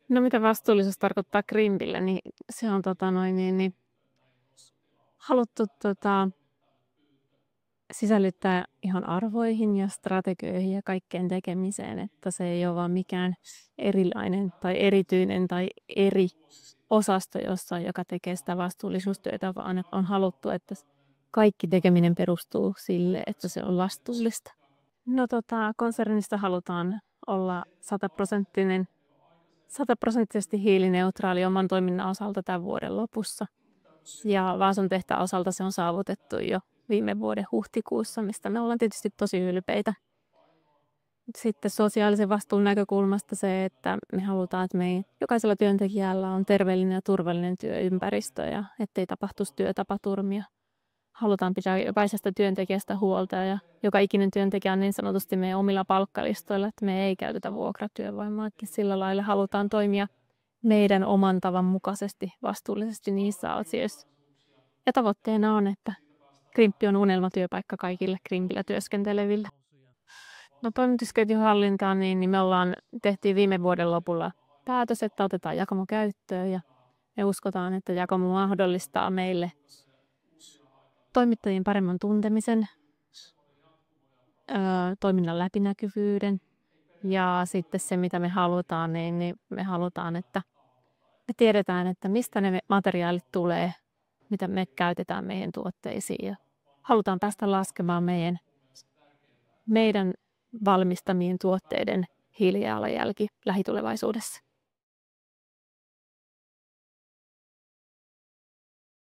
No mitä vastuullisuus tarkoittaa Krimpillä, niin se on haluttu sisällyttää ihan arvoihin ja strategioihin ja kaikkeen tekemiseen, että se ei ole vaan mikään erilainen tai erityinen tai eri osasto jossain, joka tekee sitä vastuullisuustyötä, vaan on haluttu, että kaikki tekeminen perustuu sille, että se on vastuullista. No konsernista halutaan olla 100% hiilineutraali oman toiminnan osalta tämän vuoden lopussa. Ja Vaasan tehtaan osalta se on saavutettu jo viime vuoden huhtikuussa, mistä me ollaan tietysti tosi ylpeitä. Sitten sosiaalisen vastuun näkökulmasta se, että me halutaan, että jokaisella työntekijällä on terveellinen ja turvallinen työympäristö ja ettei tapahtuisi työtapaturmia. Halutaan pitää jokaisesta työntekijästä huolta ja joka ikinen työntekijä on niin sanotusti meidän omilla palkkalistoilla, että me ei käytetä vuokratyövoimaa. Sillä lailla halutaan toimia meidän oman tavan mukaisesti vastuullisesti niissä asioissa. Ja tavoitteena on, että Krimppi on unelmatyöpaikka kaikille Krimpillä työskenteleville. No toimitusketjun hallintaan, niin me tehtiin viime vuoden lopulla päätös, että otetaan Jakamo käyttöön ja me uskotaan, että Jakamo mahdollistaa meille toimittajien paremman tuntemisen, toiminnan läpinäkyvyyden ja sitten se, mitä me halutaan, niin me halutaan, että me tiedetään, että mistä ne materiaalit tulee, mitä me käytetään meidän tuotteisiin ja halutaan päästä laskemaan meidän valmistamien tuotteiden hiilijalanjälki lähitulevaisuudessa.